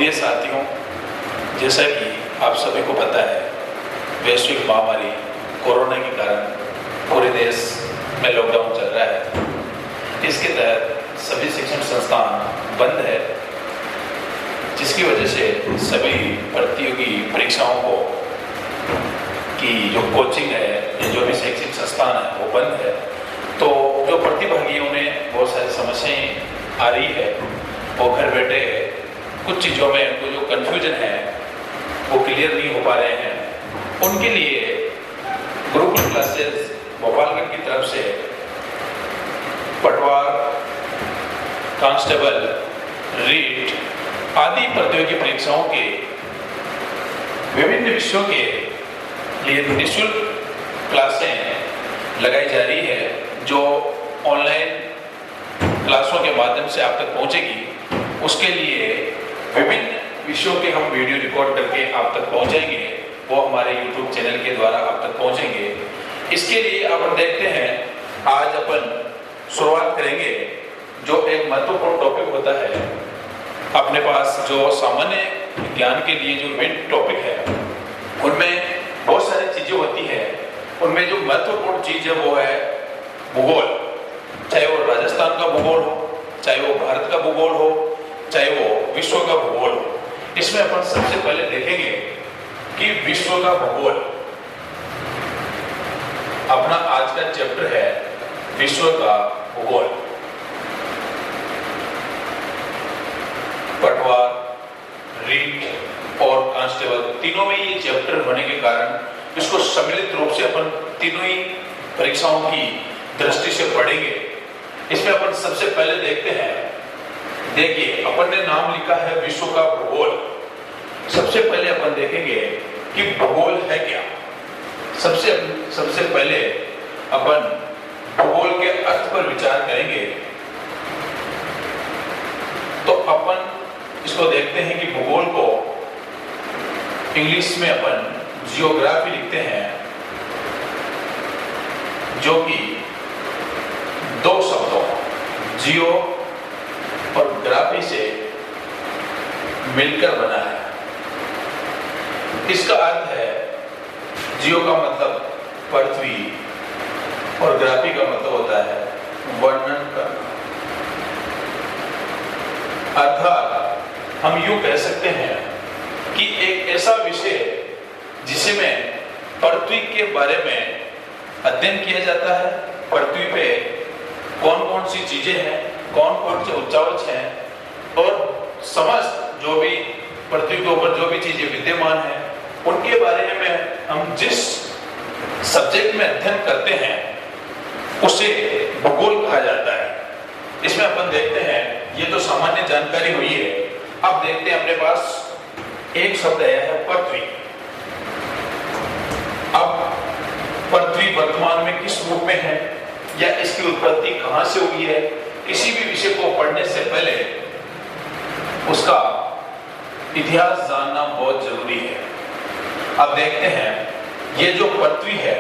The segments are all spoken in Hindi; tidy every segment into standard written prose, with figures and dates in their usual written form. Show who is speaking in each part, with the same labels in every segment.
Speaker 1: प्रिय साथियों, जैसा कि आप सभी को पता है, वैश्विक महामारी कोरोना के कारण पूरे देश में लॉकडाउन चल रहा है। इसके तहत सभी शिक्षण संस्थान बंद है, जिसकी वजह से सभी प्रतियोगी परीक्षाओं को की जो कोचिंग है या जो भी शैक्षिक संस्थान है वो बंद है। तो जो प्रतिभागियों में बहुत सारी समस्याएं आ रही है, वो घर बैठे कुछ चीज़ों में उनको जो कन्फ्यूजन है वो क्लियर नहीं हो पा रहे हैं। उनके लिए गुरुकुल क्लासेस भोपालगढ़ की तरफ से पटवार, कांस्टेबल, रीट आदि प्रतियोगी परीक्षाओं के विभिन्न विषयों के लिए निःशुल्क क्लासें लगाई जा रही है, जो ऑनलाइन क्लासों के माध्यम से आप तक पहुंचेगी। उसके लिए विभिन्न विषयों के हम वीडियो रिकॉर्ड करके आप तक पहुंचाएंगे, वो हमारे YouTube चैनल के द्वारा आप तक पहुंचेंगे। इसके लिए अपन देखते हैं, आज अपन शुरुआत करेंगे जो एक महत्वपूर्ण टॉपिक होता है अपने पास, जो सामान्य ज्ञान के लिए जो मेन टॉपिक है, उनमें बहुत सारी चीजें होती है। उनमें जो महत्वपूर्ण चीज है वो है भूगोल, चाहे वो राजस्थान का भूगोल हो, चाहे वो भारत का भूगोल हो, चाहे वो विश्व का भूगोल हो। इसमें अपन सबसे पहले देखेंगे कि विश्व का भूगोल अपना आज का चैप्टर है, विश्व का भूगोल। पटवार, रीट और कांस्टेबल तीनों में ये चैप्टर होने के कारण इसको सम्मिलित रूप से अपन तीनों ही परीक्षाओं की दृष्टि से पढ़ेंगे। इसमें अपन सबसे पहले देखते हैं, देखिए अपन ने नाम लिखा है विश्व का भूगोल। सबसे पहले अपन देखेंगे कि भूगोल है क्या। सबसे पहले अपन भूगोल के अर्थ पर विचार करेंगे। तो अपन इसको देखते हैं कि भूगोल को इंग्लिश में अपन जियोग्राफी लिखते हैं, जो कि दो शब्दों जियो और ग्राफी से मिलकर बना है। इसका अर्थ है, जियो का मतलब पृथ्वी और ग्राफी का मतलब होता है वर्णन करना। अर्थात हम यूं कह सकते हैं कि एक ऐसा विषय जिसमें पृथ्वी के बारे में अध्ययन किया जाता है, पृथ्वी पे कौन कौन सी चीजें हैं, कौन कौन से उच्चावच हैं, और समस्त जो भी पृथ्वी के ऊपर जो भी चीजें विद्यमान हैं, उनके बारे में हम जिस सब्जेक्ट में अध्ययन करते हैं उसे भूगोल कहा जाता है। इसमें अपन देखते हैं, ये तो सामान्य जानकारी हुई है। अब देखते हैं, अपने पास एक शब्द आया है पृथ्वी। अब पृथ्वी वर्तमान में किस रूप में है या इसकी उत्पत्ति कहां से हुई है, किसी भी विषय को पढ़ने से पहले उसका इतिहास जानना बहुत जरूरी है। अब देखते हैं, ये जो पृथ्वी है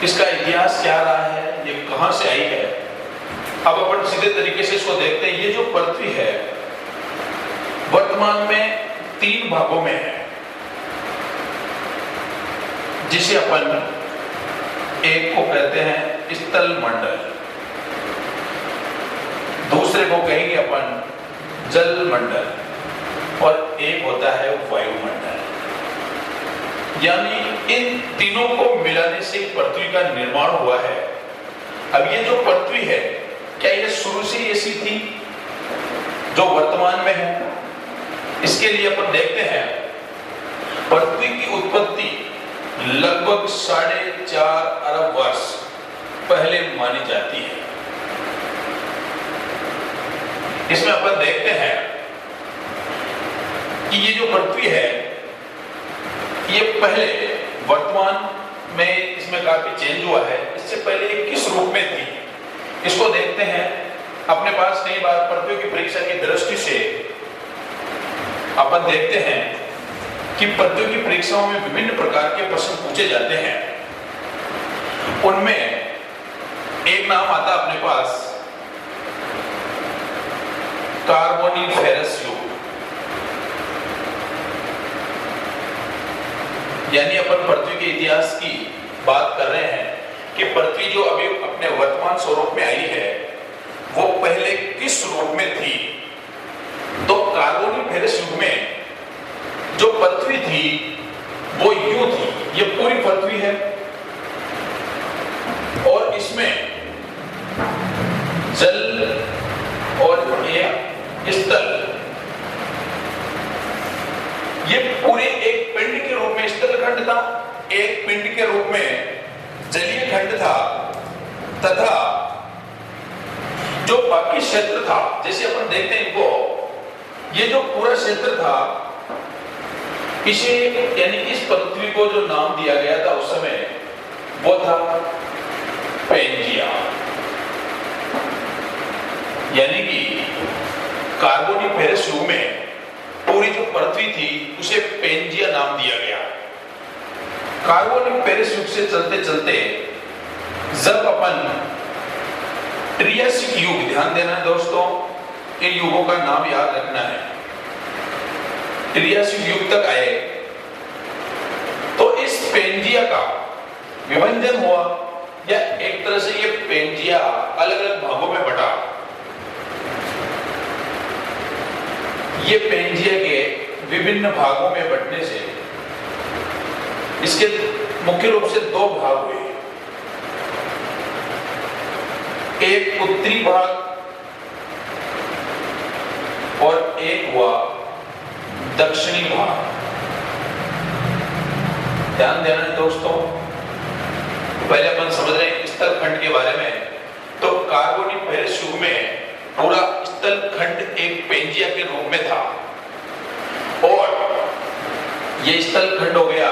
Speaker 1: इसका इतिहास क्या रहा है, ये कहां से आई है। अब अपन सीधे तरीके से इसको देखते हैं। ये जो पृथ्वी है वर्तमान में 3 भागों में है, जिसे अपन एक को कहते हैं स्थल मंडल, दूसरे को कहेंगे अपन जल मंडल, और एक होता है वायुमंडल। यानी इन तीनों को मिलाने से पृथ्वी का निर्माण हुआ है। अब ये जो पृथ्वी है, क्या ये शुरू से ऐसी थी जो वर्तमान में है? इसके लिए अपन देखते हैं, पृथ्वी की उत्पत्ति लगभग 4.5 अरब वर्ष पहले मानी जाती है। इसमें अपन देखते हैं कि ये जो पृथ्वी है, ये पहले वर्तमान में इसमें काफी चेंज हुआ है। इससे पहले ये किस रूप में थी, इसको देखते हैं। अपने पास कई बार पृथ्वी की परीक्षा की दृष्टि से अपन देखते हैं कि पृथ्वी की परीक्षाओं में विभिन्न प्रकार के प्रश्न पूछे जाते हैं। उनमें एक नाम आता अपने पास कार्बोनिफेरस युग। यानी अपन पृथ्वी के इतिहास की बात कर रहे हैं कि पृथ्वी जो अभी अपने वर्तमान स्वरूप में आई है वो पहले किस रूप में थी। तो कार्बोनिफेरस युग में जो पृथ्वी थी वो यूं थी, ये पूरी पृथ्वी है और इसमें जल और स्थल, ये पूरे एक पिंड के रूप में स्थल खंड था, एक पिंड के रूप में जलीय खंड था, तथा जो बाकी क्षेत्र था, जैसे अपन देखते हैं इनको, ये जो पूरा क्षेत्र था इसे यानी इस पृथ्वी को जो नाम दिया गया था उस समय वो था पेंजिया। यानी कि कार्बोनिफेरस युग में पूरी जो पृथ्वी थी उसे पेंजिया नाम दिया गया। कार्बोनिफेरस युग से चलते चलते जब अपन ट्रियासिक युग, ध्यान देना है दोस्तों, इन युगों का नाम याद रखना है, ट्रियासिक युग तक आए तो इस पेंजिया का विभाजन हुआ, या एक तरह से ये पेंजिया अलग अलग भागों में बटा। ये पेंजिया के विभिन्न भागों में बंटने से इसके मुख्य रूप से दो भाग हुए, एक उत्तरी भाग और एक हुआ दक्षिणी भाग। ध्यान देना है दोस्तों, पहले अपन समझ रहे हैं स्थल खंड के बारे में। तो कार्बोनिफेरस युग में पूरा स्थल खंड एक पेंजिया के रूप में था और ये स्थल खंड हो गया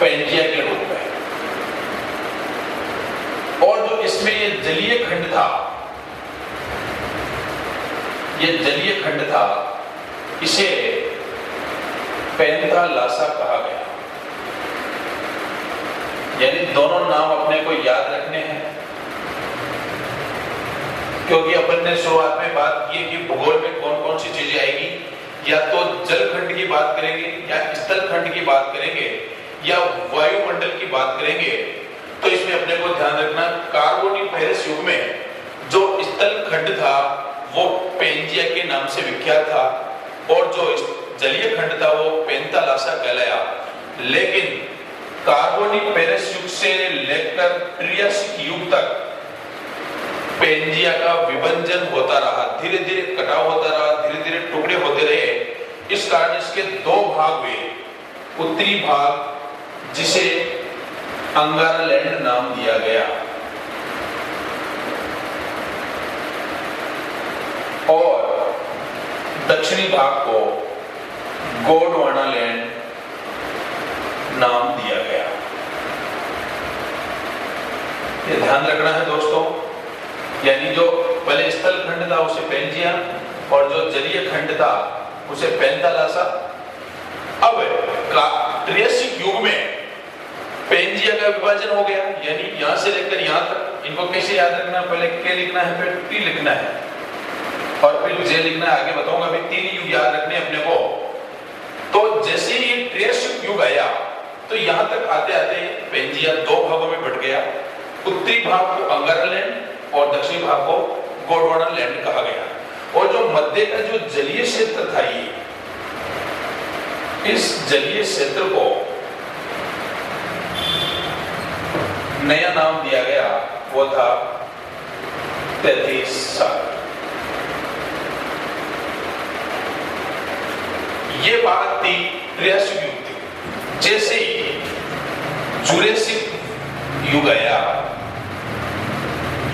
Speaker 1: पेंजिया के रूप में, और जो इसमें ये जलीय खंड था, ये जलीय खंड था, इसे पेंथालासा कहा गया। यानी दोनों नाम अपने को याद रखने हैं, क्योंकि अपन ने शुरुआत में बात की कि भूगोल में कौन कौन सी चीजें आएगी, या तो जल खंड की बात करेंगे, या स्थल खंड की बात करेंगे, या वायुमंडल की बात करेंगे। तो इसमें अपने को ध्यान रखना, कार्बोनिफेरस युग में जो स्थल खंड था वो पेंजिया के नाम से विख्यात था, और जो जलीय खंड था वो पेंथालासा कहलाया। लेकिन कार्बोनिफेरस युग से लेकर ट्रियासिक युग तक पेंजिया का विभाजन होता रहा, धीरे धीरे कटाव होता रहा, धीरे धीरे टुकड़े होते रहे। इस कारण इसके दो भाग हुए, उत्तरी भाग जिसे अंगारालैंड नाम दिया गया, और दक्षिणी भाग को गोंडवानालैंड नाम दिया गया। ये ध्यान रखना है दोस्तों, यानी जो पहले स्थल खंड था उसे पेंजिया, और जो जलीय खंड था उसे पेंथालासा। अब ट्रियासिक युग में पेंजिया का विभाजन हो गया, यानी यहां से लेकर यहां तक। इनको कैसे याद रखना, पहले के लिखना है, फिर टी लिखना है, और फिर जे लिखना है, आगे बताऊंगा। अभी तीन युग याद रखने अपने को। तो जैसे ही ट्रियासिक युग आया तो यहां तक आते आते पेंजिया दो भागों में बट गया, उत्तरी भाग को अंगारालैंड और दक्षिणी भाग को गोंडवानालैंड कहा गया। और जो मध्य का जो जलीय क्षेत्र था, ये इस जलीय क्षेत्र को नया नाम दिया गया, वो था तैतीस सागर। ये बात थी ट्रियासिक युग थी। जैसे ही जुरेसिक युग आया,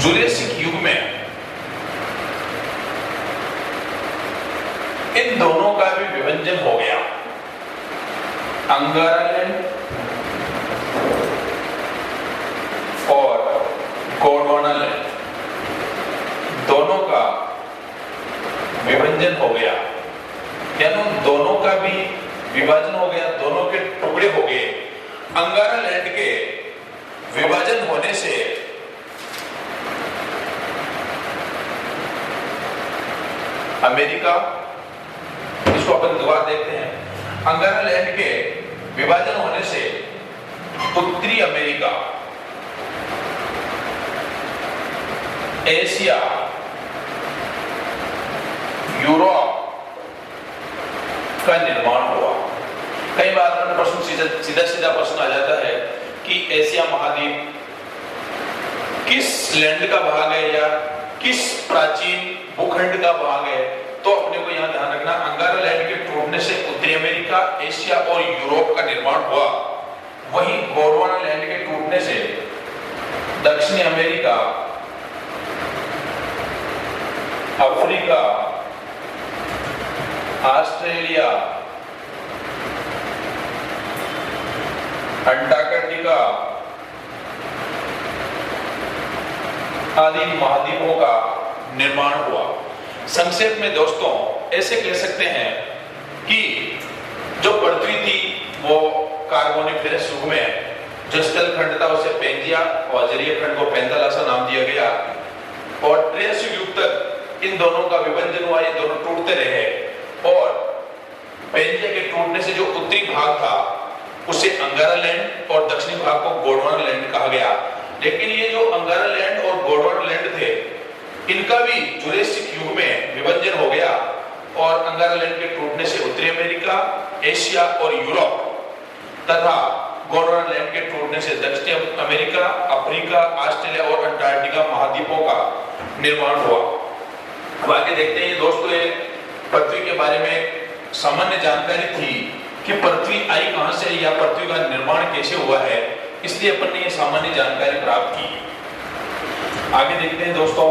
Speaker 1: जुरेसिक युग में इन दोनों का भी विभाजन हो गया। अंगारालैंड और गोंडवानालैंड दोनों का विभाजन हो गया, यानी दोनों का भी विभाजन हो गया, दोनों के टुकड़े हो गए। अंगारालैंड के विभाजन होने से अमेरिका, इसको अपन दोबारा देखते हैं, अंगारा लैंड के विभाजन होने से उत्तरी अमेरिका, एशिया, यूरोप का निर्माण हुआ। कई बार प्रश्न सीधा प्रश्न आ जाता है कि एशिया महाद्वीप किस लैंड का भाग है या किस प्राचीन भूखंड का भाग है, तो अपने को यहां ध्यान रखना, अंगारा लैंड के टूटने से उत्तरी अमेरिका, एशिया और यूरोप का निर्माण हुआ। वहीं गोंडवाना लैंड के टूटने से दक्षिणी अमेरिका, अफ्रीका, ऑस्ट्रेलिया, अंटार्कटिका आदि महाद्वीपों का निर्माण हुआ। संक्षेप में दोस्तों ऐसे कह सकते हैं कि जो पृथ्वी थी वो कार्बोनिफेरस युग में, जो स्थल खंड था उसे पेंजिया और जलीय खंड को पेंथालासा नाम दिया गया, और ट्रेस युग तक इन दोनों का विभजन हुआ, ये दोनों टूटते रहे, और पेंजिया के टूटने से जो उत्तरी भाग था उसे अंगारा लैंड और दक्षिणी भाग को गोंडवाना लैंड कहा गया। लेकिन ये जो अंगारा लैंड और गोंडवाना लैंड थे, इनका भी जुरेसिक युग में विभजन हो गया, और अंगारा लैंड के टूटने से उत्तरी अमेरिका, एशिया और यूरोप तथा गोंडवाना लैंड के टूटने से दक्षिण अमेरिका, अफ्रीका, ऑस्ट्रेलिया और अंटार्कटिका महाद्वीपों का निर्माण हुआ। अब आगे देखते हैं दोस्तों, ये पृथ्वी के बारे में सामान्य जानकारी थी कि पृथ्वी आई कहां से या पृथ्वी का निर्माण कैसे हुआ है, इसलिए अपन ने ये सामान्य जानकारी प्राप्त की। आगे देखते हैं दोस्तों,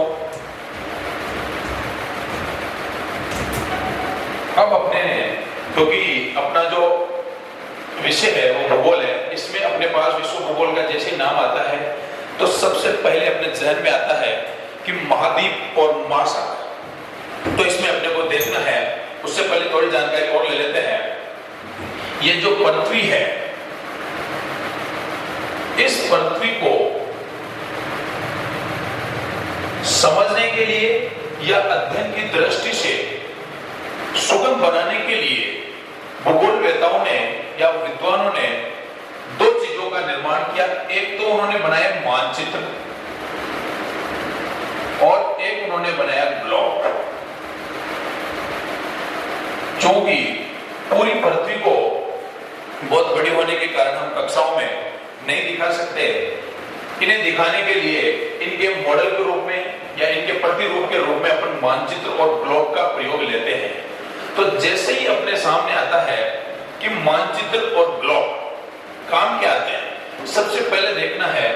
Speaker 1: अब अपने क्योंकि अपना जो विषय है वो भूगोल है, इसमें अपने पास विश्व भूगोल का जैसे नाम आता है तो सबसे पहले अपने जहन में आता है कि महाद्वीप और महासागर। तो इसमें अपने को देखना है, उससे पहले थोड़ी जानकारी और ले लेते हैं। ये जो पृथ्वी है, इस पृथ्वी को समझने के लिए या अध्ययन की दृष्टि से सुगम बनाने के लिए भूगोलवेताओं ने या विद्वानों ने दो चीजों का निर्माण किया। एक तो उन्होंने बनाया मानचित्र और एक उन्होंने बनाया ग्लोब। क्योंकि पूरी पृथ्वी को बहुत बड़ी होने के कारण हम कक्षाओं में नहीं दिखा सकते, इन्हें दिखाने के लिए इनके मॉडल के रूप में या इनके प्रतिरूप के रूप में अपन मानचित्र और ग्लोब का प्रयोग लेते हैं। तो जैसे ही अपने सामने आता है कि मानचित्र और ग्लोब काम क्या आते हैं, सबसे पहले देखना है,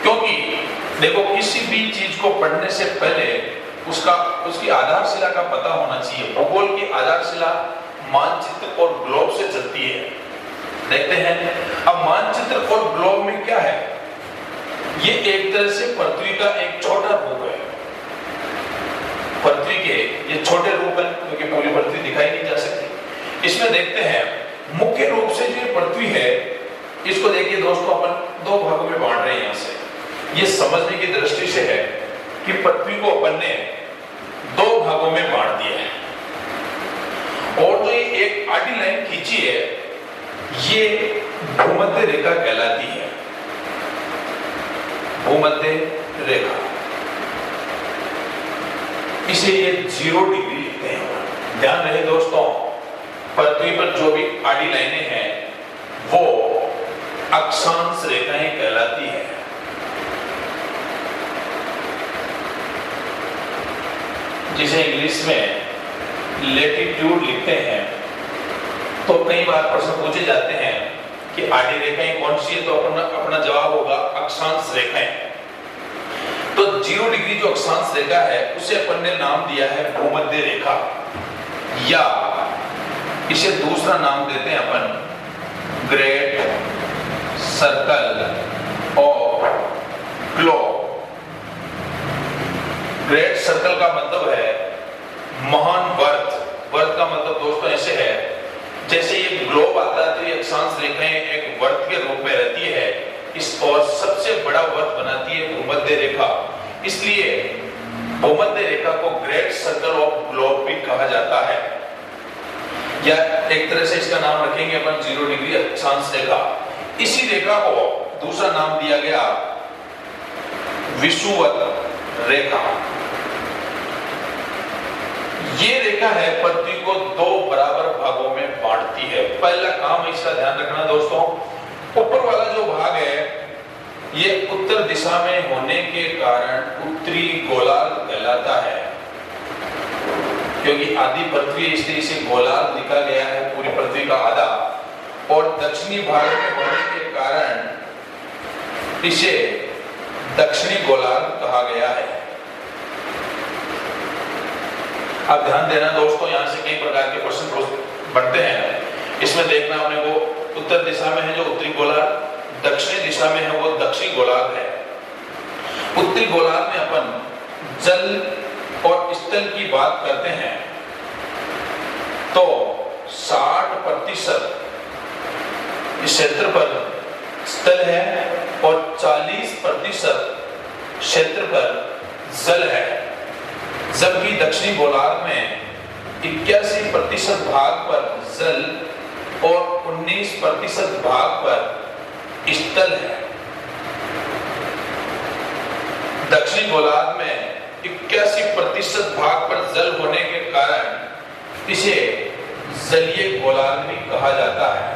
Speaker 1: क्योंकि देखो किसी भी चीज को पढ़ने से पहले उसकी आधारशिला का पता होना चाहिए। भूगोल की आधारशिला मानचित्र और ग्लोब से चलती है। देखते हैं अब मानचित्र और ग्लोब में क्या है। ये एक तरह से पृथ्वी का एक छोटा रूप है। पृथ्वी के ये छोटे रूप है क्योंकि पूरी पृथ्वी दिखाई नहीं जा सकती। इसमें देखते हैं मुख्य रूप से जो पृथ्वी है, इसको देखिए दोस्तों, अपन दो भागों में बांट रहे हैं। यहां से ये समझने की दृष्टि से है कि पृथ्वी को अपन ने दो भागों में बांट दिया है, और जो ये एक आडी लाइन खींची है, ये भूमध्य रेखा कहलाती है। भूमध्य रेखा, इसे ये 0 डिग्री लिखते हैं। ध्यान रहे दोस्तों, पृथ्वी पर जो भी आडी लाइनें हैं वो अक्षांश रेखाएं कहलाती है। जिसे इंग्लिश में लैटिट्यूड लिखते हैं। तो कई बार प्रश्न पूछे जाते हैं कि आडी रेखाएं कौन सी है, तो अपना जवाब होगा अक्षांश रेखाएं। तो 0 डिग्री जो अक्षांश रेखा है उसे अपन ने नाम दिया है भूमध्य रेखा, या इसे दूसरा नाम देते हैं अपन ग्रेट सर्कल और ग्लोब। ग्रेट सर्कल का मतलब है महान वर्त। वर्त का मतलब दोस्तों ऐसे है, जैसे ये ग्लोब आता है तो ये अक्षांश रेखाएं एक वर्त के रूप में रहती है, इस और सबसे बड़ा वर्त बनाती है भूमध्य रेखा। इसलिए भूमध्य रेखा को ग्रेट सर्कल ऑफ ग्लोब भी कहा जाता है। या एक तरह से इसका नाम रखेंगे अपन 0 डिग्री अक्षांश रेखा। इसी रेखा को दूसरा नाम दिया गया विषुवत रेखा। ये रेखा है पृथ्वी को 2 बराबर भागों में बांटती है। पहला काम इसका ध्यान रखना दोस्तों, ऊपर वाला जो भाग है ये उत्तर दिशा में होने के कारण उत्तरी गोलार्ध कहलाता है, क्योंकि आधी पृथ्वी इसलिए इसे गोलार्ध लिखा गया है, पूरी पृथ्वी का आधा, और दक्षिणी भाग में होने के कारण इसे दक्षिणी गोलार्ध कहा गया है। अब ध्यान देना दोस्तों, यहां से कई प्रकार के क्वेश्चन बनते हैं। इसमें देखना अपने को उत्तर दिशा में है जो उत्तरी गोलार्ध, दक्षिणी दिशा में है वो दक्षिणी गोलार्ध है। उत्तरी गोलार्ध में अपन जल और स्थल की बात करते हैं तो 60% इस क्षेत्र पर स्थल है और 40% क्षेत्र पर जल है, जबकि दक्षिणी गोलार्ध में 81% भाग पर जल और 19% भाग पर स्थल है। दक्षिणी गोलार्ध में 81% भाग पर जल होने के कारण इसे जलीय गोलार्ध भी कहा जाता है।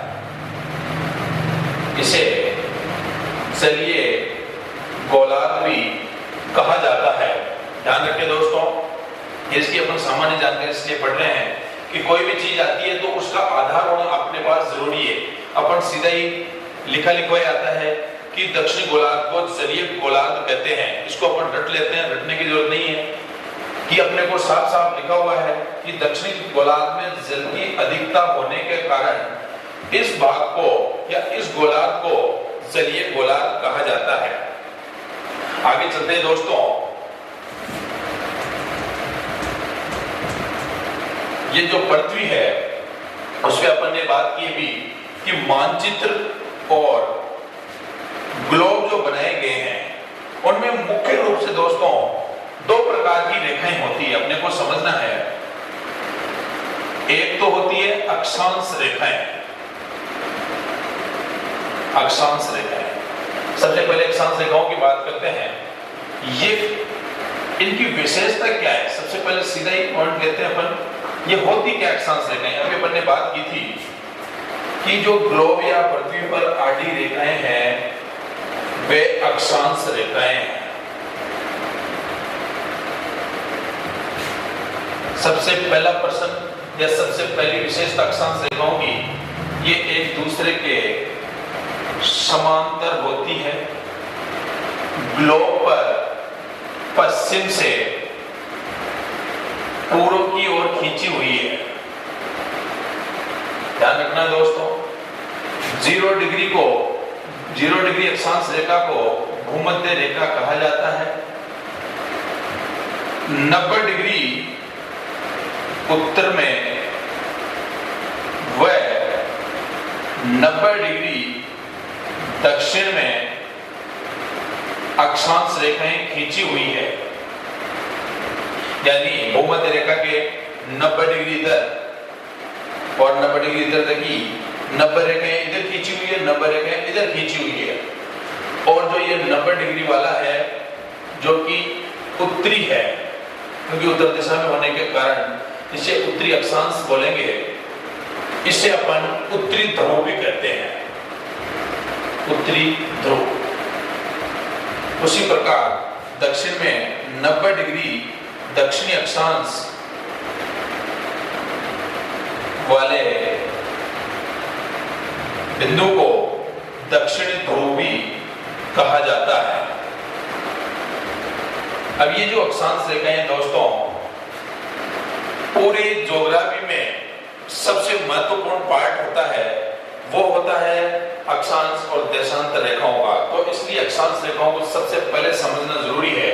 Speaker 1: इसे जलीय गोलार्ध भी कहा जाता है। ध्यान रखें दोस्तों, इसकी अपन सामान्य जानकारी इसलिए पढ़ रहे हैं कि कोई भी चीज आती है तो उसका आधार होना अपने पास जरूरी है। अपन सीधा ही लिखा लिखवाया आता है कि दक्षिणी गोलार्ध को जलीय गोलार्ध कहते हैं, इसको अपन रट लेते हैं, रटने की जरूरत नहीं है कि अपने को साफ साफ लिखा हुआ है कि दक्षिणी गोलार्ध में जल की अधिकता होने के कारण इस भाग को या इस गोलार्ध को जलीय गोलार्ध कहा जाता है। आगे चलते हैं दोस्तों, ये जो पृथ्वी है उसमें अपन ने बात की भी कि मानचित्र और ग्लोब जो बनाए गए हैं उनमें मुख्य रूप से दोस्तों 2 प्रकार की रेखाएं होती है, अपने को समझना है। एक तो होती है अक्षांश रेखाएं। अक्षांश रेखाएं, सबसे पहले अक्षांश रेखाओं की बात करते हैं। ये इनकी विशेषता क्या है, सबसे पहले सीधा ही पॉइंट लेते हैं अपन, ये होती क्या अक्षांश रेखाएं। अभी अपन ने बात की थी कि जो ग्लोब या पृथ्वी पर आडी रेखाएं हैं वे अक्षांश रेखाएं हैं। सबसे पहला प्रश्न या सबसे पहली विशेषता अक्षांश रेखाओं की, ये एक दूसरे के समांतर होती है। ग्लोब पर पश्चिम से पूर्व की ओर खींची हुई है। ध्यान रखना दोस्तों, 0 डिग्री अक्षांश रेखा को भूमध्य रेखा कहा जाता है। 90 डिग्री उत्तर में व 90 डिग्री दक्षिण में अक्षांश रेखाएं खींची हुई है। यानी भूमध्य रेखा के 90 डिग्री इधर और 90 डिग्री इधर तक की 90 रेखाएं इधर खींची हुई है, 90 रेखाएं इधर खींची हुई है। और जो ये 90 डिग्री वाला है जो कि उत्तरी है, क्योंकि उत्तर दिशा में होने के कारण इसे उत्तरी अक्षांश बोलेंगे। इसे अपन उत्तरी ध्रुव भी कहते हैं, उत्तरी ध्रुव। उसी प्रकार दक्षिण में 90 डिग्री दक्षिणी अक्षांश वाले बिंदु को दक्षिणी ध्रुव भी कहा जाता है। अब ये जो अक्षांश रेखाएं हैं दोस्तों, पूरे ज्योग्राफी में सबसे महत्वपूर्ण पार्ट होता है, वो होता है अक्षांश और देशांतर रेखाओं का। तो इसलिए अक्षांश रेखाओं को सबसे पहले समझना जरूरी है।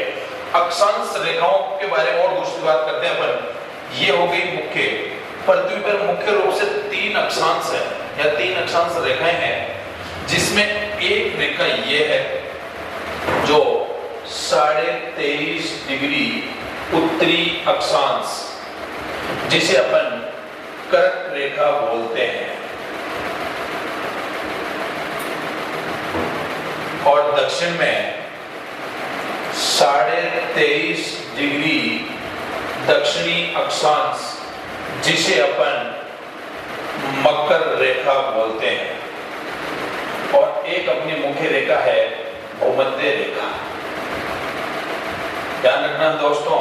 Speaker 1: अक्षांश रेखाओं के बारे में और दूसरी बात करते हैं अपन। ये हो गई मुख्य, पृथ्वी पर मुख्य रूप से 3 अक्षांश है या 3 अक्षांश रेखाएं हैं, जिसमें एक रेखा ये है जो 23.5 डिग्री उत्तरी अक्षांश, जिसे अपन कर्क रेखा बोलते हैं। और दक्षिण में 23.5 डिग्री दक्षिणी अक्षांश जिसे अपन मकर रेखा बोलते हैं। और एक अपनी मुख्य रेखा है भूमध्य रेखा। ध्यान रखना दोस्तों,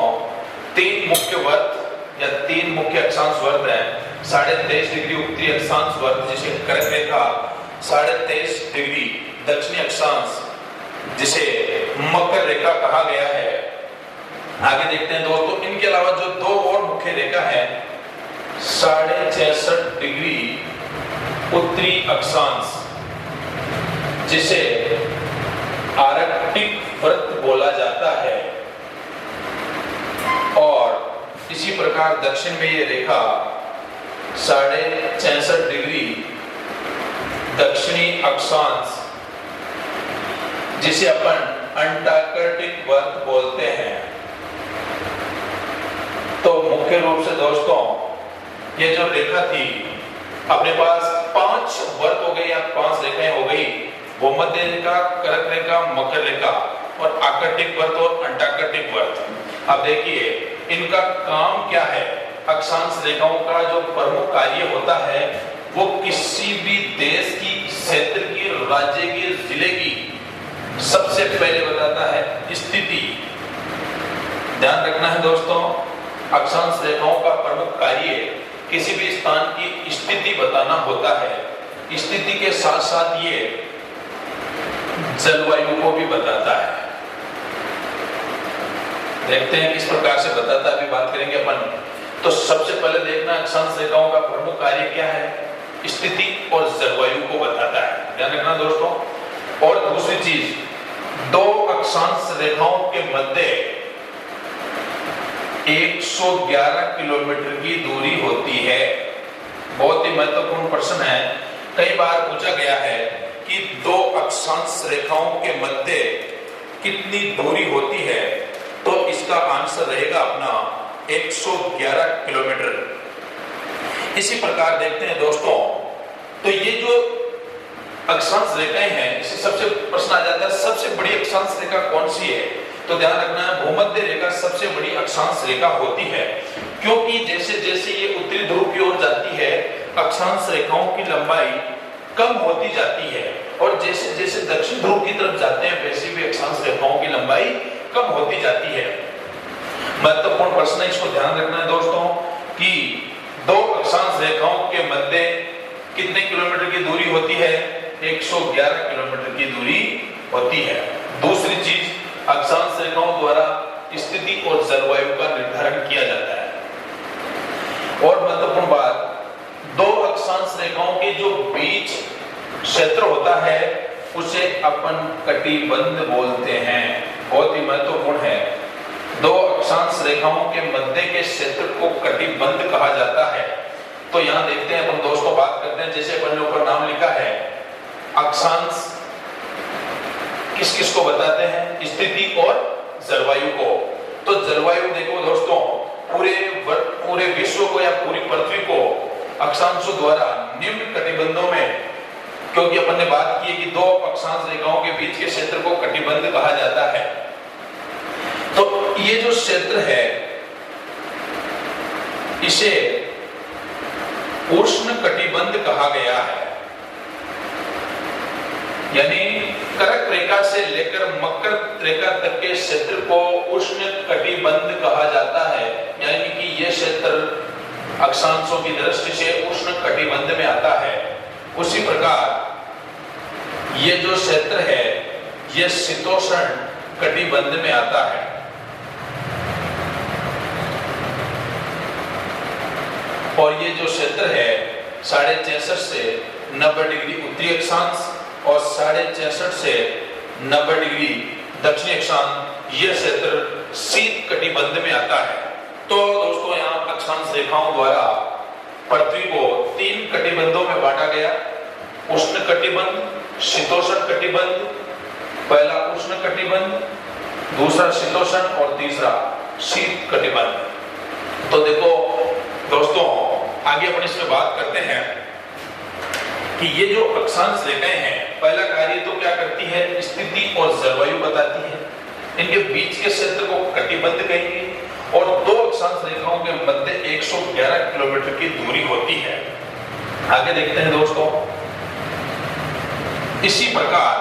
Speaker 1: 3 मुख्य वर्त या 3 मुख्य अक्षांश वर्त है। 23.5 डिग्री उत्तरी अक्षांश वर्त जिसे कर्क रेखा, 23.5 डिग्री दक्षिणी अक्षांश जिसे मकर रेखा कहा गया है। आगे देखते हैं दोस्तों, इनके अलावा जो 2 और मुख्य रेखा है, 66.5 डिग्री उत्तरी अक्षांश जिसे आर्कटिक व्रत बोला जाता है। और इसी प्रकार दक्षिण में ये रेखा 66.5 डिग्री दक्षिणी अक्षांश जिसे अपन अंटार्कटिक व्रत बोलते हैं। तो मुख्य रूप से दोस्तों ये जो रेखा थी, अपने पास 5 वर्त हो गए या 5 रेखाएं हो गई, भूमध्य रेखा, कर्क रेखा, मकर रेखा और आर्कटिक वर्त और अंटार्कटिक वर्त। अब देखिए इनका काम क्या है। अक्षांश रेखाओं का जो प्रमुख कार्य होता है वो किसी भी देश की, क्षेत्र की, राज्य की, जिले की सबसे पहले बताता है स्थिति। ध्यान रखना है दोस्तों, अक्षांश रेखाओं का प्रमुख कार्य किसी भी स्थान की स्थिति बताना होता है। स्थिति के साथ साथ ये जलवायु को भी बताता है। देखते हैं किस प्रकार से बताता है, अभी बात करेंगे अपन। तो सबसे पहले देखना अक्षांश रेखाओं का प्रमुख कार्य क्या है, स्थिति और जलवायु को बताता है। ध्यान रखना दोस्तों। और दूसरी चीज, 2 अक्षांश रेखाओं के मध्य 111 किलोमीटर की दूरी होती है। बहुत ही महत्वपूर्ण प्रश्न है, कई बार पूछा गया है कि 2 अक्षांश रेखाओं के मध्य कितनी दूरी होती है, तो इसका आंसर रहेगा अपना 111 किलोमीटर। इसी प्रकार देखते हैं दोस्तों, तो ये जो अक्षांश रेखाएं हैं, इससे सबसे प्रश्न आ जाता है सबसे बड़ी अक्षांश रेखा कौन सी है। तो ध्यान रखना है भूमध्य रेखा सबसे बड़ी अक्षांश रेखा होती है, क्योंकि जैसे जैसे ये उत्तरी ध्रुव की ओर जाती है अक्षांश रेखाओं की लंबाई कम होती जाती है, और जैसे जैसे दक्षिण ध्रुव की तरफ जाते हैं वैसे भी अक्षांश रेखाओं की लंबाई कम होती जाती है। महत्वपूर्ण प्रश्न है, इसको ध्यान रखना है दोस्तों कि 2 अक्षांश रेखाओं के मध्य कितने किलोमीटर की दूरी होती है, 111 किलोमीटर की दूरी होती है। दूसरी चीज, अक्षांश रेखाओं द्वारा स्थिति और जलवायु का निर्धारण किया जाता है। और महत्वपूर्ण बात, 2 अक्षांश रेखाओं के जो बीच क्षेत्र होता है उसे अपन कटिबंध बोलते हैं। बहुत ही महत्वपूर्ण है, 2 अक्षांश रेखाओं के मध्य के क्षेत्र को कटिबंध कहा जाता है। तो यहाँ देखते हैं अपन दोस्तों, बात करते हैं, जैसे अपन ने ऊपर नाम लिखा है, अक्षांश किस किस को बताते हैं, स्थिति और जलवायु को। तो जलवायु देखो दोस्तों, पूरे विश्व को या पूरी पृथ्वी को अक्षांशों द्वारा निम्न कटिबंधों में, क्योंकि अपन ने बात की है कि 2 अक्षांश रेखाओं के बीच के क्षेत्र को कटिबंध कहा जाता है। तो ये जो क्षेत्र है इसे उष्ण कटिबंध कहा गया है। यानी कर्क रेखा से लेकर मकर रेखा तक के क्षेत्र को उष्ण कटिबंध कहा जाता है, यानी कि यह क्षेत्र अक्षांशों की दृष्टि से उष्ण कटिबंध में आता है। उसी प्रकार ये जो क्षेत्र है यह शीतोष्ण कटिबंध में आता है। और ये जो क्षेत्र है 66.5 से 90 डिग्री उत्तरी अक्षांश और 66.5 से 90 डिग्री दक्षिणी अक्षांश, यह क्षेत्र शीत कटिबंध में आता है। तो दोस्तों यहाँ अक्षांश रेखाओं द्वारा पृथ्वी को 3 कटिबंधों में बांटा गया, उष्ण कटिबंध, शीतोष्ण कटिबंध। पहला उष्ण कटिबंध, दूसरा शीतोष्ण और तीसरा शीत कटिबंध। तो देखो दोस्तों, आगे अपन इसमें बात करते हैं कि ये जो अक्षांश रेखाएं हैं, पहला कार्य तो क्या करती है, स्थिति और जलवायु बताती है। इनके बीच के क्षेत्र को कटिबंध कहेंगे और दो अक्षांश रेखाओं के मध्य 111 किलोमीटर की दूरी होती है। आगे देखते हैं दोस्तों, इसी प्रकार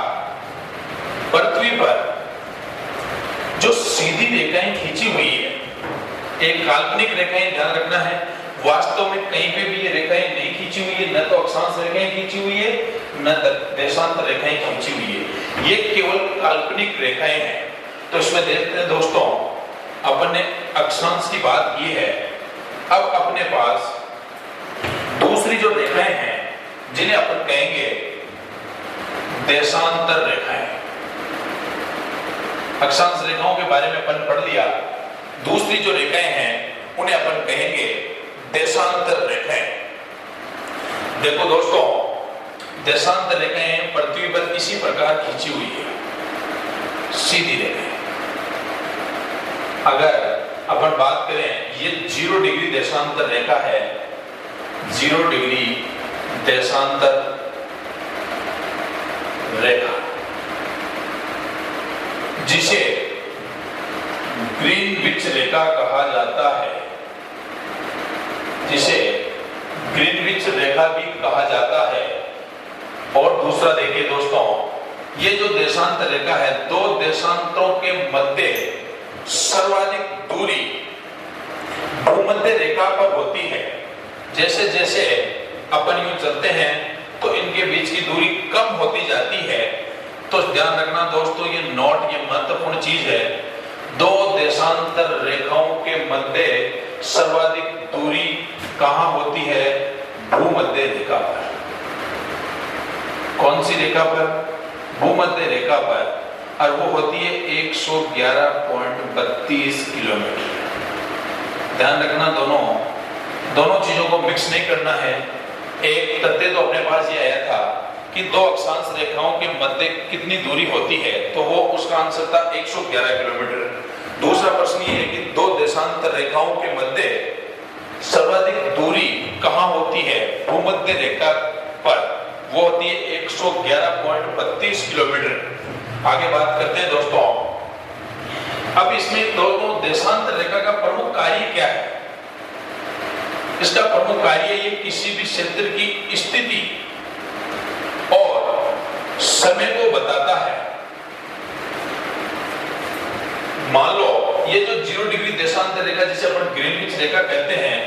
Speaker 1: पृथ्वी पर जो सीधी रेखाएं खींची हुई है, एक काल्पनिक रेखाएं, ध्यान रखना है, वास्तव में कहीं पे भी ये रेखाएं नहीं खींची हुई है, न तो अक्षांश रेखाएं खींची हुई है न देशांतर रेखाएं खींची हुई है, ये केवल काल्पनिक रेखाएं हैं। तो इसमें देखते हैं दोस्तों, अपन ने अक्षांश की बात की है, अब अपने पास दूसरी जो रेखाएं हैं जिन्हें अपन कहेंगे देशांतर रेखाएं। अक्षांश रेखाओं के बारे में अपन पढ़ लिया, दूसरी जो रेखाएं हैं उन्हें अपन कहेंगे देशांतर रेखाएं। देखो दोस्तों, देशांतर रेखाएं पृथ्वी पर इसी प्रकार खींची हुई है, सीधी रेखाएं। अगर अपन बात करें, ये 0 डिग्री देशांतर रेखा है, 0 डिग्री देशांतर रेखा, जिसे ग्रीनविच रेखा कहा जाता है, जिसे ग्रीनविच रेखा भी कहा जाता है। और दूसरा देखिए दोस्तों, ये जो देशांतर रेखा है, दो देशांतरों के मध्य सर्वाधिक दूरी भूमध्य रेखा पर होती है। जैसे जैसे अपन यूं चलते हैं तो इनके बीच की दूरी कम होती जाती है। तो ध्यान रखना दोस्तों, ये नोट, ये महत्वपूर्ण चीज है, दो देशांतर रेखाओं के मध्य सर्वाधिक दूरी कहां होती है, भूमध्य रेखा पर। कौन सी रेखा पर, भूमध्य रेखा पर, और वो होती है 111.32 किलोमीटर। ध्यान रखना, दोनों चीजों को मिक्स नहीं करना है। एक तथ्य तो अपने पास ये आया था कि दो अक्षांश रेखाओं के मध्य कितनी दूरी होती है, तो वो उसका आंसर था 111 किलोमीटर। दूसरा प्रश्न ये है कि दो देशांतर रेखाओं के मध्य सर्वाधिक दूरी कहां होती है, भूमध्य रेखा पर, वो होती है 111.32 किलोमीटर। आगे बात करते हैं दोस्तों, अब इसमें दोनों देशांतर रेखा का प्रमुख कार्य क्या है। इसका प्रमुख कार्य ये किसी भी क्षेत्र की स्थिति और समय को बताता है। मान लो ये जो 0 डिग्री देशांतर रेखा, जिसे अपन ग्रीनविच रेखा कहते हैं,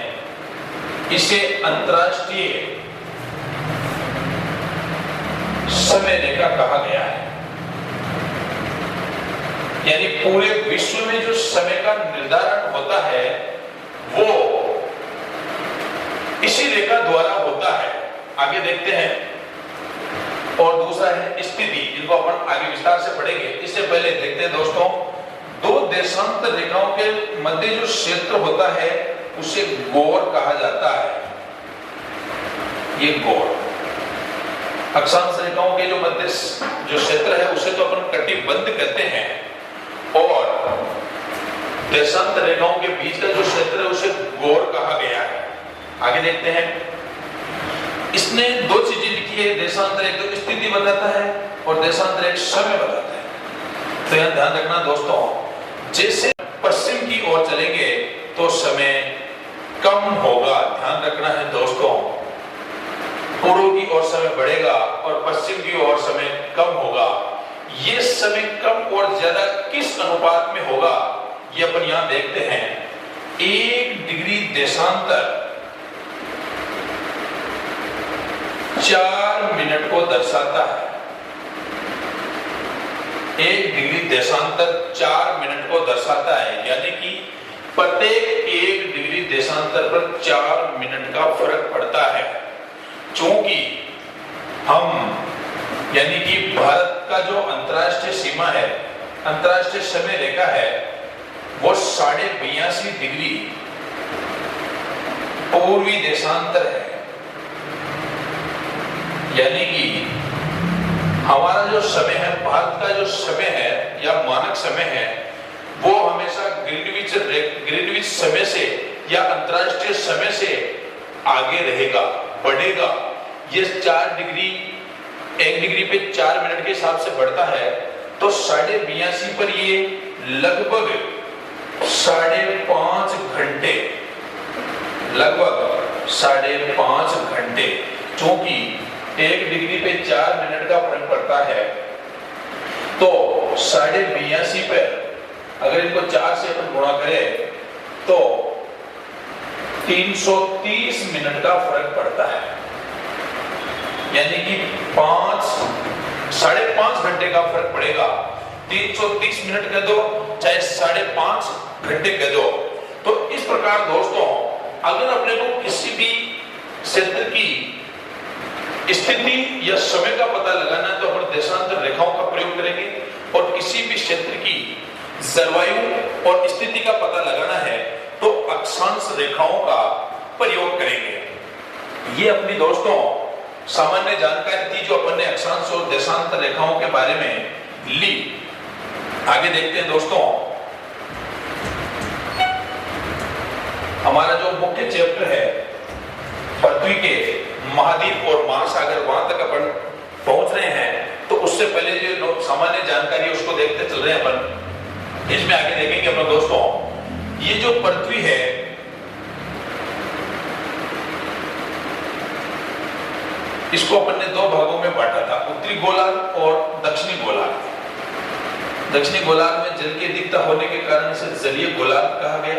Speaker 1: इसे अंतरराष्ट्रीय समय रेखा कहा गया है। यानी पूरे विश्व में जो समय का निर्धारण होता है वो इसी रेखा द्वारा होता है। आगे देखते हैं। और दूसरा है स्थिति, जिनको अपन आगे विस्तार से पढ़ेंगे। इससे पहले देखते हैं दोस्तों, दो देशांतर रेखाओं के मध्य जो क्षेत्र होता है उसे गौर कहा जाता है। ये गौर, अक्षांश रेखाओं के जो मध्य जो क्षेत्र है उसे तो अपन कटिबंध कहते हैं, और देशांतर रेखाओं के बीच का जो क्षेत्र है उसे गौर कहा गया है। आगे देखते हैं। इसने दो चीजें लिखी है, देशांतर एक तो स्थिति बताता है और देशांतर एक समय बताता है। तो यहां ध्यान रखना दोस्तों, जैसे पश्चिम की ओर चलेंगे तो समय कम होगा। ध्यान रखना है दोस्तों, पूर्व की ओर समय बढ़ेगा और पश्चिम की ओर समय कम होगा। ये समय कम और ज्यादा किस अनुपात में होगा, ये अपन यहां देखते हैं। 1 डिग्री देशांतर 4 मिनट को दर्शाता है। 1 डिग्री देशांतर 4 मिनट को दर्शाता है, यानी कि प्रत्येक 1 डिग्री देशांतर पर 4 मिनट का फर्क पड़ता है। क्योंकि हम यानी कि भारत का जो अंतरराष्ट्रीय सीमा है, अंतरराष्ट्रीय समय रेखा है, वो 82.5 डिग्री पूर्वी देशांतर है। यानी कि हमारा जो समय है, भारत का जो समय है या मानक समय है, वो हमेशा ग्रीनविच समय से या अंतरराष्ट्रीय समय से आगे रहेगा, बढ़ेगा। ये 4 डिग्री, 1 डिग्री पे 4 मिनट के हिसाब से बढ़ता है, तो 82.5 पर ये लगभग 5.5 घंटे, लगभग 5.5 घंटे, क्योंकि 1 डिग्री पे 4 मिनट का फर्क पड़ता है, तो 82.5 पर अगर इनको 4 से अपन गुणा करें तो 330 मिनट का फर्क पड़ता है। यानी कि 5.5 घंटे का फर्क पड़ेगा। 330 मिनट कह दो चाहे 5.5 घंटे कह दो। तो इस प्रकार दोस्तों, अगर अपने को किसी भी क्षेत्र की स्थिति या समय का पता लगाना है तो अपन देशांतर रेखाओं का प्रयोग करेंगे, और किसी भी क्षेत्र की जलवायु और स्थिति का पता लगाना है तो अक्षांश रेखाओं का प्रयोग करेंगे। ये अपनी दोस्तों सामान्य जानकारी थी जो अपन ने अक्षांश और देशांतर रेखाओं के बारे में ली। आगे देखते हैं दोस्तों, हमारा जो मुख्य चैप्टर है पृथ्वी के महाद्वीप और महासागर, वहां तक अपन पहुंच रहे हैं। तो उससे पहले जो सामान्य जानकारी उसको देखते चल रहे हैं अपन। इसमें आगे देखेंगे अपन दोस्तों, ये जो पृथ्वी है इसको अपन ने 2 भागों में बांटा था, उत्तरी गोलार्ध और दक्षिणी गोलार्ध। दक्षिणी गोलार्ध में जल की अधिकता होने के कारण इसे जलीय गोलार्ध कहा गया।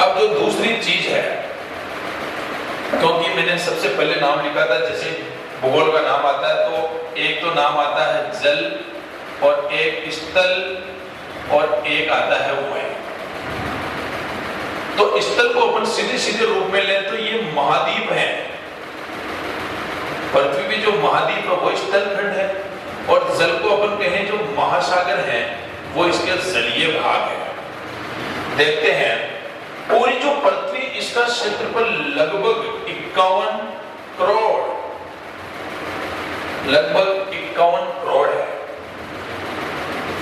Speaker 1: अब जो दूसरी चीज है, क्योंकि मैंने सबसे पहले नाम लिखा था, जैसे भूगोल का नाम आता है तो एक तो नाम आता है जल, और एक स्थल, और एक आता है वायु। तो स्थल को अपन सीधे सीधे रूप में लें तो ये महाद्वीप है। पृथ्वी में जो महाद्वीप है वो स्थल खंड है, और जल को अपन कहें जो महासागर है वो इसके जलीय भाग है। देखते हैं, पूरी जो पृथ्वी, इसका क्षेत्रफल लगभग 51 करोड़, लगभग 51 करोड़ है।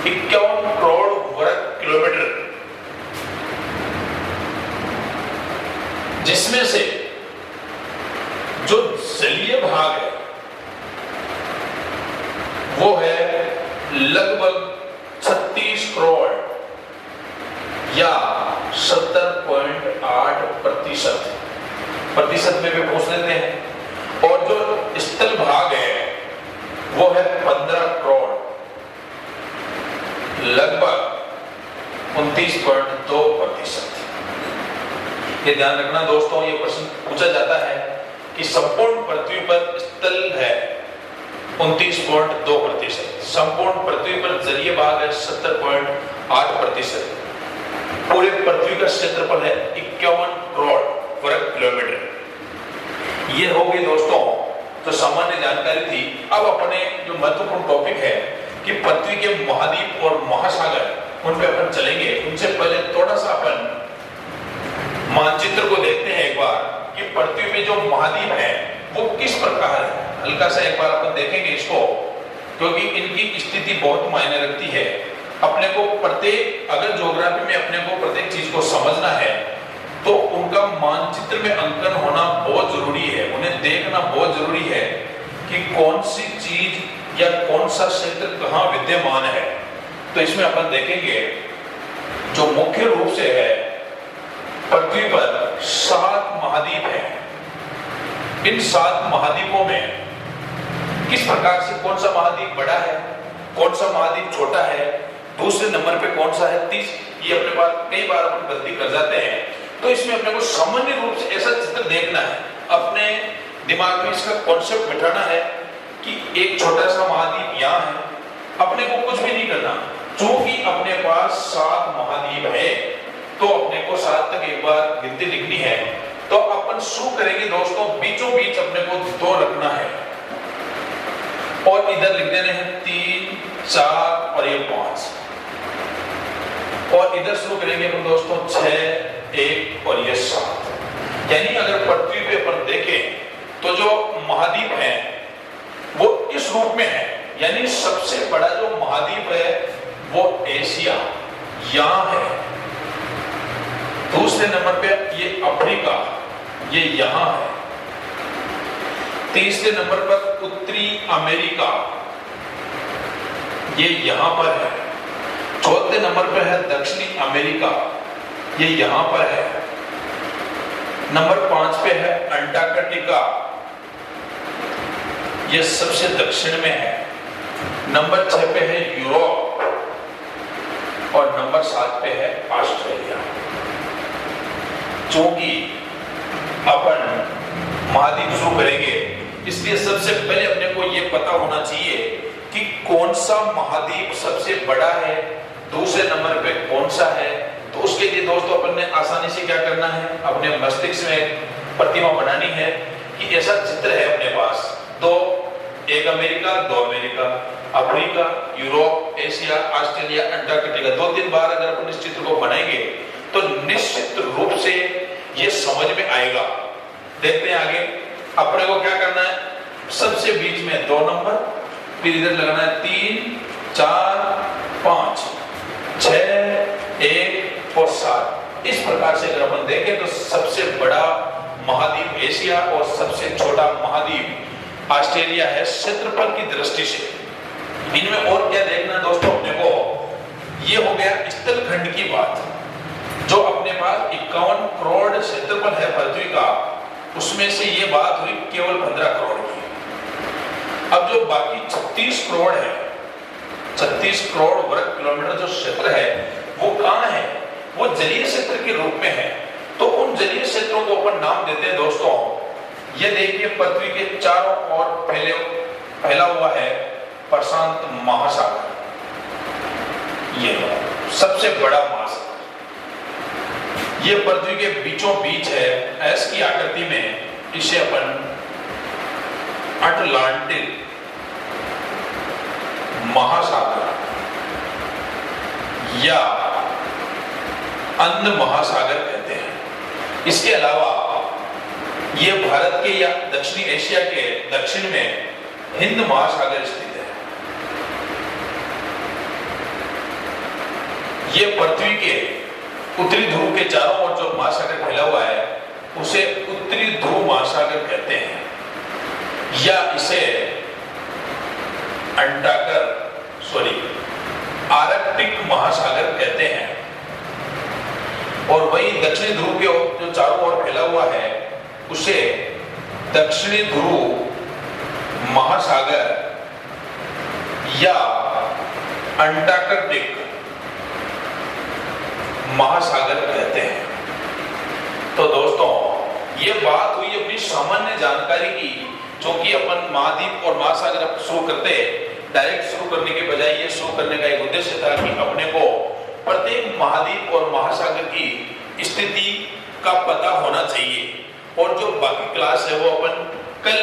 Speaker 1: 51 करोड़ वर्ग किलोमीटर, जिसमें से जो जलीय भाग है वो है लगभग 36 करोड़ या 70.8%। प्रतिशत में भी पूछ लेते हैं। और जो स्थल भाग है वो है 15 करोड़, लगभग 29.2%। ये ध्यान रखना दोस्तों, ये प्रश्न पूछा जाता है कि संपूर्ण पृथ्वी पर स्थल है 29.2%, संपूर्ण पृथ्वी पर जलीय भाग है 70.8%, पूरे पृथ्वी का क्षेत्रफल है 51 करोड़ वर्ग किलोमीटर। ये हो गई दोस्तों तो सामान्य जानकारी थी। अब अपने जो महत्वपूर्ण टॉपिक है कि पृथ्वी के महाद्वीप और महासागर, उन पे अपन चलेंगे। उनसे पहले थोड़ा सा अपन मानचित्र को देखते हैं एक बार कि पृथ्वी में जो महाद्वीप है वो किस प्रकार है। हल्का सा एक बार अपन देखेंगे इसको, क्योंकि इनकी स्थिति बहुत मायने रखती है। अपने को प्रत्येक, अगर ज्योग्राफी में अपने को प्रत्येक चीज को समझना है तो उनका मानचित्र में अंकन होना बहुत जरूरी है। उन्हें देखना बहुत जरूरी है कि कौन सी चीज या कौन सा क्षेत्र कहाँ विद्यमान है। तो इसमें अपन देखेंगे जो मुख्य रूप से है, पृथ्वी पर 7 महाद्वीप हैं। इन 7 महाद्वीपों में किस प्रकार से कौन सा महाद्वीप बड़ा है, कौन सा महाद्वीप छोटा है, दूसरे नंबर पे कौन सा है, ये अपने पास कई बार अपन गलती कर जाते हैं। तो इसमें अपने को सामान्य रूप से ऐसा चित्र देखना है, अपने दिमाग में इसका कॉन्सेप्ट बिठाना है कि एक छोटा सा महाद्वीप यहाँ है, अपने को कुछ भी नहीं करना। चूंकि अपने पास 7 महाद्वीप है तो अपने को 7 तक एक बार गिनती लिखनी है। तो अपन शुरू करेंगे दोस्तों, बीचों बीच अपने को 2 रखना है और इधर लिख देने हैं 3, 4 और ये 5, और इधर शुरू करेंगे अपन दोस्तों 6, 1 और ये 7। यानी अगर पृथ्वी पे अपन देखें तो जो महाद्वीप है वो इस रूप में है। यानी सबसे बड़ा जो महाद्वीप है वो एशिया यहां है, दूसरे नंबर पे ये अफ्रीका, ये यहां है। तीसरे नंबर पर उत्तरी अमेरिका, ये यहां पर है। चौथे नंबर पर है दक्षिणी अमेरिका, ये यहां पर है। नंबर 5 पे है अंटार्कटिका, ये सबसे दक्षिण में है। नंबर 6 पे है यूरोप और नंबर 7 पे है ऑस्ट्रेलिया। क्योंकि अपन महाद्वीप शुरू करेंगे, इसलिए सबसे पहले अपने को यह पता होना चाहिए कि कौन सा महाद्वीप सबसे बड़ा है, दूसरे नंबर पे कौन सा है। तो उसके लिए दोस्तों अपन ने आसानी से क्या करना है, अपने मस्तिष्क में प्रतिमा बनानी है कि ऐसा चित्र है अपने पास, दो, एक अमेरिका, दो America, Africa, Europe, Asia, Australia, Antarctica. 2-3 बार अगर अपन इस चित्र को बनाएंगे तो निश्चित रूप से ये समझ में आएगा। देखते हैं आगे अपने को क्या करना है। सबसे बीच में 2 नंबर, फिर इधर लगाना है 3, 4, 5, 6, 1 और 7। इस प्रकार से अगर अपन देखें तो सबसे बड़ा महाद्वीप एशिया और सबसे छोटा महाद्वीप ऑस्ट्रेलिया है क्षेत्रफल की दृष्टि से। इनमें और क्या देखना दोस्तों अपने को, ये हो गया स्थलखंड की बात। जो अपने पास 51 करोड़ क्षेत्रफल है पृथ्वी का, उसमें से ये बात हुई केवल 15 करोड़ की। अब जो बाकी 36 करोड़ है, 36 करोड़ वर्ग किलोमीटर जो क्षेत्र है वो कहां है, वो जलीय क्षेत्र के रूप में है। तो उन जलीय क्षेत्रों को अपन नाम देते हैं दोस्तों, ये देखिए पृथ्वी के चारों ओर फैला हुआ है प्रशांत महासागर, ये सबसे बड़ा महासागर। ये पृथ्वी के बीचों बीच है, एस की आकृति में। इसे अपन अटलांटिक महासागर या अंध महासागर कहते हैं। इसके अलावा ये भारत के या दक्षिणी एशिया के दक्षिण में हिंद महासागर स्थित है। ये पृथ्वी के उत्तरी ध्रुव के चारों ओर जो महासागर फैला हुआ है उसे उत्तरी ध्रुव महासागर कहते हैं, या इसे आर्कटिक महासागर कहते हैं। और वही दक्षिणी ध्रुव के जो चारों ओर फैला हुआ है उसे दक्षिणी ध्रुव महासागर या अंटार्कटिक महासागर कहते हैं। तो दोस्तों ये बात हुई अपनी सामान्य जानकारी की, क्योंकि अपन महाद्वीप और महासागर शुरू करते डायरेक्ट शुरू करने के बजाय ये शुरू करने का एक उद्देश्य था कि अपने को प्रत्येक महाद्वीप और महासागर की स्थिति का पता होना चाहिए। और जो बाकी क्लास है वो अपन कल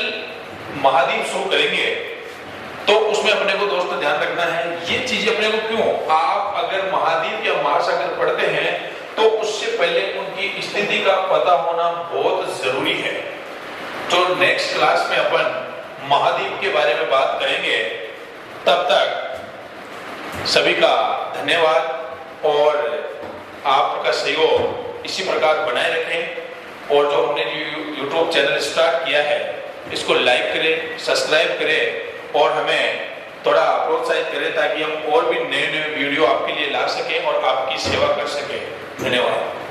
Speaker 1: महाद्वीप शुरू करेंगे, तो उसमें अपने को दोस्तों ध्यान रखना है ये चीज अपने को क्यों, आप अगर महाद्वीप या महासागर पढ़ते हैं तो उससे पहले उनकी स्थिति का पता होना बहुत जरूरी है। तो नेक्स्ट क्लास में अपन महाद्वीप के बारे में बात करेंगे। तब तक सभी का धन्यवाद और आपका सहयोग इसी प्रकार बनाए रखें। और जो हमने यूट्यूब चैनल स्टार्ट किया है इसको लाइक करें, सब्सक्राइब करें और हमें थोड़ा प्रोत्साहित करें ताकि हम और भी नए नए वीडियो आपके लिए ला सकें और आपकी सेवा कर सकें। धन्यवाद।